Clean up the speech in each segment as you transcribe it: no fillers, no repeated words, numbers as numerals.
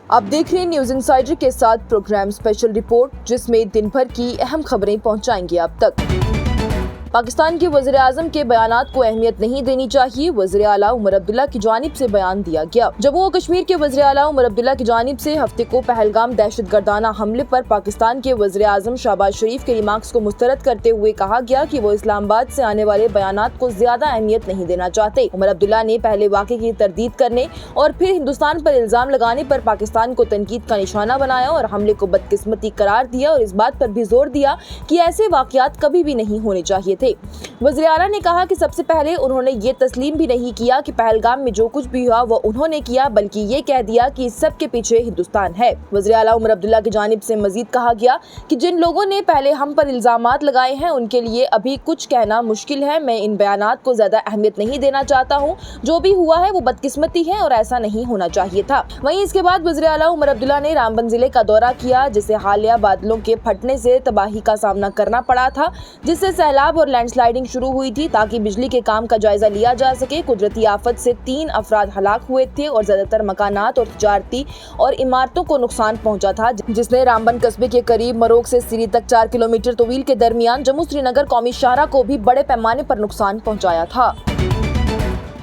आप देख रहे हैं न्यूज इनसाइडर के साथ प्रोग्राम स्पेशल रिपोर्ट, जिसमें दिन भर की अहम खबरें पहुंचाएंगे आप तक। पाकिस्तान के वज़ीर आज़म के बयानात को अहमियत नहीं देनी चाहिए, वज़ीर आला उमर अब्दुल्ला की जानिब से बयान दिया गया। जम्मू और कश्मीर के वज़ीर आला उमर अब्दुल्ला की जानिब से हफ्ते को पहलगाम दहशतगर्दाना हमले पर पाकिस्तान के वज़ीर आज़म शहबाज शरीफ के रिमार्क्स को मुस्तरद करते हुए कहा गया कि वो इस्लामाबाद से आने वाले बयानात को ज्यादा अहमियत नहीं देना चाहते। उमर अब्दुल्ला ने पहले वाक़े की तरदीद करने और फिर हिंदुस्तान पर इल्जाम लगाने पर पाकिस्तान को तनकीद का निशाना बनाया और हमले को बदकिस्मती करार दिया और इस बात पर भी जोर दिया कि ऐसे वाक़यात कभी भी नहीं होने चाहिए थे। वज़ीर आला ने कहा कि सबसे पहले उन्होंने ये तस्लीम भी नहीं किया कि पहलगाम में जो कुछ भी हुआ वो उन्होंने किया, बल्कि ये कह दिया कि इस सब के पीछे हिंदुस्तान है। वज़ीर आला उमर अब्दुल्ला की जानिब से मजीद कहा गया कि जिन लोगों ने पहले हम पर इल्जामात लगाए हैं उनके लिए अभी कुछ कहना मुश्किल है। मैं इन बयानात को ज्यादा अहमियत नहीं देना चाहता हूँ। जो भी हुआ है वो बदकिस्मती है और ऐसा नहीं होना चाहिए था। वहीं इसके बाद वज़ीर आला उमर अब्दुल्ला ने रामबन जिले का दौरा किया, जिसे हालिया बादलों के फटने से तबाही का सामना करना पड़ा था, जिससे सैलाब और लैंडस्लाइडिंग शुरू हुई थी ताकि बिजली के काम का जायजा लिया जा सके। कुदरती आफत से 3 अफराद हलाक हुए थे और ज्यादातर मकानात और तिजारती और इमारतों को नुकसान पहुंचा था, जिसने रामबन कस्बे के करीब मरोग से सिरी तक 4 किलोमीटर तवील के दरमियान जम्मू श्रीनगर कौमी शाहरा को भी बड़े पैमाने पर नुकसान पहुंचाया था।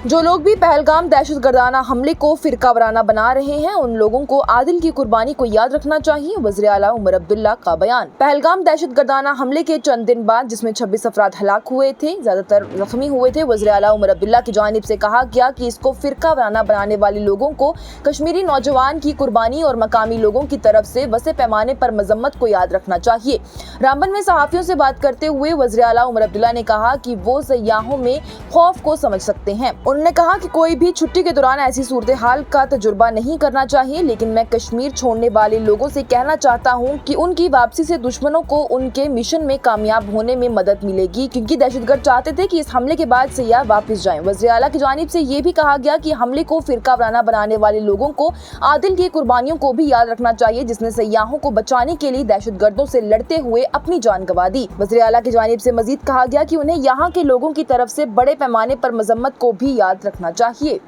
जो लोग भी पहलगाम दहशतगर्दाना हमले को फिरका वाराना बना रहे हैं उन लोगों को आदिल की कुर्बानी को याद रखना चाहिए, वज़ीर आला उमर अब्दुल्ला का बयान। पहलगाम दहशतगर्दाना हमले के चंद दिन बाद, जिसमें 26 अफराद हलाक हुए थे, ज्यादातर जख्मी हुए थे, वज़ीर आला उमर अब्दुल्ला की जानिब से कहा गया कि इसको फिरका वाराना बनाने वाले लोगों को कश्मीरी नौजवान की कुर्बानी और मकामी लोगों की तरफ से वसे पैमाने पर मजम्मत को याद रखना चाहिए। रामबन में सहाफियों से बात करते हुए वज़ीर आला उमर अब्दुल्ला ने कहा कि वो सयाहों में खौफ को समझ सकते हैं। उन्होंने कहा कि कोई भी छुट्टी के दौरान ऐसी सूरत हाल का तजुर्बा नहीं करना चाहिए, लेकिन मैं कश्मीर छोड़ने वाले लोगों से कहना चाहता हूं कि उनकी वापसी से दुश्मनों को उनके मिशन में कामयाब होने में मदद मिलेगी, क्योंकि दहशतगर्द चाहते थे कि इस हमले के बाद सयाह वापस जाएं। वज़ीर आला की जानिब से ये भी कहा गया कि हमले को फिरका वाराना बनाने वाले लोगों को आदिल की कुर्बानियों को भी याद रखना चाहिए, जिसने सयाहों को बचाने के लिए दहशतगर्दों से लड़ते हुए अपनी जान गंवा दी। वज़ीर आला की जानिब से मजीद कहा गया कि उन्हें यहाँ के लोगों की तरफ से बड़े पैमाने पर मजम्मत को भी याद रखना चाहिए।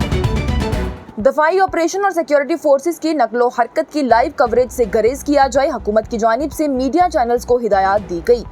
दफाई ऑपरेशन और सिक्योरिटी फोर्सेस की नकलो हरकत की लाइव कवरेज से गुरेज किया जाए, हुकूमत की जानिब से मीडिया चैनल्स को हिदायत दी गई।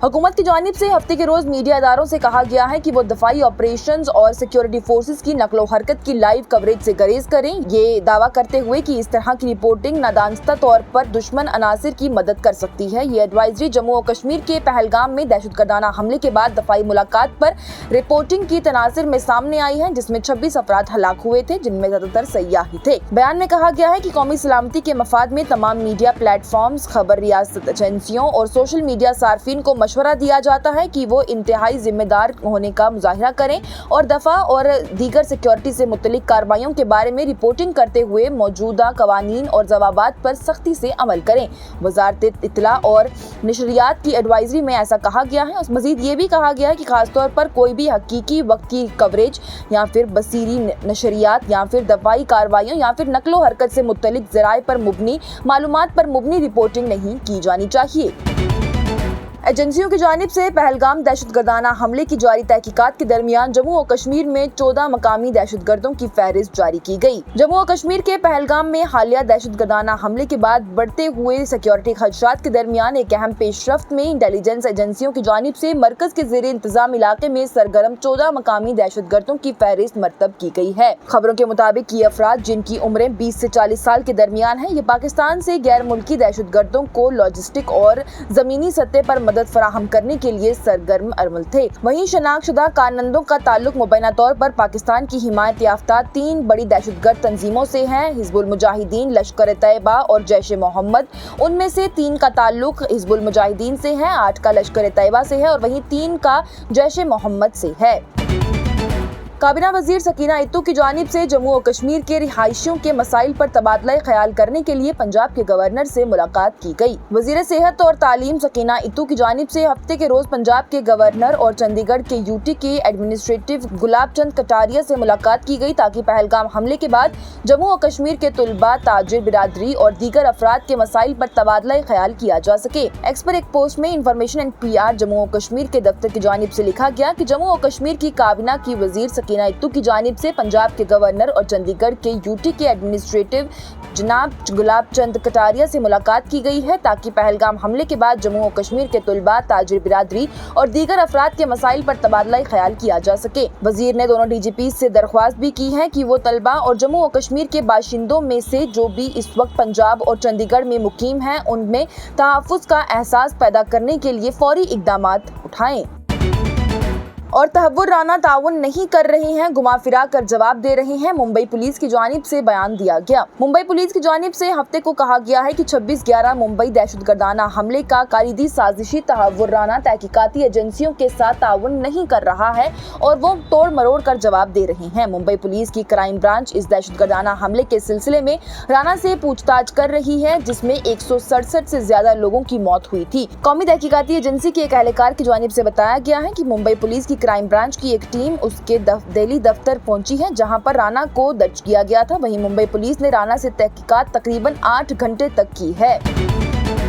हुकूमत की जानिब से हफ्ते के रोज मीडिया इदारों से कहा गया है कि वो दफाई ऑपरेशंस और सिक्योरिटी फोर्सेस की नकलो हरकत की लाइव कवरेज से गुरेज करें, ये दावा करते हुए कि इस तरह की रिपोर्टिंग नादानस्ता तौर पर दुश्मन अनासिर की मदद कर सकती है। ये एडवाइजरी जम्मू और कश्मीर के पहलगाम में दहशतगर्दाना हमले के बाद दफाई मुलाकात पर रिपोर्टिंग की तनासिर में सामने आई है, जिसमें 26 अफराद हलाक हुए थे, जिनमें ज्यादातर सयाह ही थे। बयान में कहा गया है कि कौमी सलामती के मफाद में तमाम मीडिया प्लेटफॉर्म्स, खबर रियासत एजेंसियों और सोशल मीडिया सार्फिन को मशवरा दिया जाता है कि वो इंतहाई जिम्मेदार होने का मुजाहिरा करें और दफा और दीगर सिक्योरिटी से मुतल्लिक कार्रवाइयों के बारे में रिपोर्टिंग करते हुए मौजूदा कवानीन और जवाबात पर सख्ती से अमल करें। वजारत इत्तला और नशरियात की एडवाइजरी में ऐसा कहा गया है। मजीद ये भी कहा गया है कि खासतौर पर कोई भी हकीकी वक्त की कवरेज या फिर बसीरी नशरियात या फिर दफाई कार्रवाइयों या फिर नकलो हरकत से मुतल्लिक ज़राए पर मुबनी मालूमात पर मुबनी रिपोर्टिंग नहीं की जानी चाहिए। एजेंसियों की जानिब से पहलगाम दहशतगर्दाना हमले की जारी तहकीकात के दरमियान जम्मू और कश्मीर में 14 मकामी दहशतगर्दों की फहरिस्त जारी की गई। जम्मू और कश्मीर के पहलगाम में हालिया दहशतगर्दाना हमले के बाद बढ़ते हुए सिक्योरिटी खदशात के दरमियान एक अहम पेशरफ्त में इंटेलिजेंस एजेंसियों की जानिब से मरकज के ज़ेरे इंतजाम इलाके में सरगर्म 14 मकामी दहशतगर्दों की फहरिस्त मरतब की गई है। खबरों के मुताबिक ये अफराद, जिनकी उम्रें 20 से 40 साल के दरमियान है, ये पाकिस्तान से गैर मुल्की दहशतगर्दों को लॉजिस्टिक और जमीनी सतह पर मदद फराहम करने के लिए सरगर्म अमल थे। वहीं शनाख्तशुदा कारनंदों का ताल्लुक मुबैना तौर पर पाकिस्तान की हिमायत याफ्ता 3 बड़ी दहशतगर्द तंजीमों से है, हिजबुल मुजाहिदीन, लश्कर तैयबा और जैश ए मोहम्मद। उनमें से 3 का ताल्लुक हिजबुल मुजाहिदीन से है, 8 का लश्कर तैयबा से है और वहीं 3 का जैश ए मोहम्मद से है। काबीना वजीर सकीना इत्तू की जानिब से जम्मू और कश्मीर के रिहायशियों के मसाइल पर तबादला ख्याल करने के लिए पंजाब के गवर्नर से मुलाकात की गई। वजीर सेहत और तालीम सकीना इत्तू की जानिब से हफ्ते के रोज पंजाब के गवर्नर और चंडीगढ़ के यूटी के एडमिनिस्ट्रेटिव गुलाब चंद कटारिया से मुलाकात की गई, ताकि पहलगाम हमले के बाद जम्मू और कश्मीर के तुलबा, ताजिर बिरादरी और दीगर अफराद के मसाइल पर तबादला ख्याल किया जा सके। एक्स पर एक पोस्ट में इंफॉर्मेशन एंड PR जम्मू और कश्मीर के दफ्तर की जानिब से लिखा गया कि जम्मू और कश्मीर की काबीना की वजीर सकीना इत्तू की जानिब से पंजाब के गवर्नर और चंडीगढ़ के यूटी के एडमिनिस्ट्रेटिव जनाब गुलाब चंद कटारिया से मुलाकात की गई है ताकि पहलगाम हमले के बाद जम्मू और कश्मीर के तुलबा, ताजिर बिरादरी और दीगर अफराद के मसाइल पर तबादला ख्याल किया जा सके। वजीर ने दोनों DGP से दरख्वास्त भी की है कि वो तलबा और जम्मू और कश्मीर के बाशिंदों में से जो भी इस वक्त पंजाब और चंडीगढ़ में मुकीम हैं उनमें तहफ़्फ़ुज़ का एहसास पैदा करने के लिए फौरी इक़दामात उठाएं। और तहव्वुर राना ताउन नहीं कर रहे हैं, घुमा फिरा कर जवाब दे रहे हैं, मुंबई पुलिस की जानिब से बयान दिया गया। मुंबई पुलिस की जानिब से हफ्ते को कहा गया है कि 26/11 मुंबई दहशतगर्दाना हमले का कारीदी साजिशी तहव्वुर राना तहकीकाती एजेंसियों के साथ ताउन नहीं कर रहा है और वो तोड़ मरोड़ कर जवाब दे रहे हैं। मुंबई पुलिस की क्राइम ब्रांच इस दहशतगर्दाना हमले के सिलसिले में राना से पूछताछ कर रही है, जिसमें 167 से ज्यादा लोगों की मौत हुई थी। कौमी तहकीकाती एजेंसी के एक एहलकार की जानिब से बताया गया है कि मुंबई पुलिस की क्राइम ब्रांच की एक टीम उसके दिल्ली दफ्तर पहुंची है, जहां पर राना को दर्ज किया गया था। वहीं मुंबई पुलिस ने राना से तहकीकात तकरीबन 8 घंटे तक की है।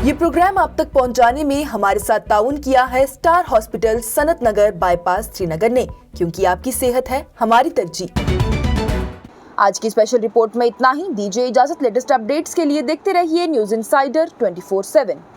ये प्रोग्राम आप तक पहुंचाने में हमारे साथ ताउन किया है स्टार हॉस्पिटल सनत नगर बाईपास श्रीनगर ने, क्योंकि आपकी सेहत है हमारी तरजीह। आज की स्पेशल रिपोर्ट में इतना ही। दीजिए इजाजत। लेटेस्ट अपडेट्स के लिए देखते रहिए न्यूज़ इनसाइडर 24/7।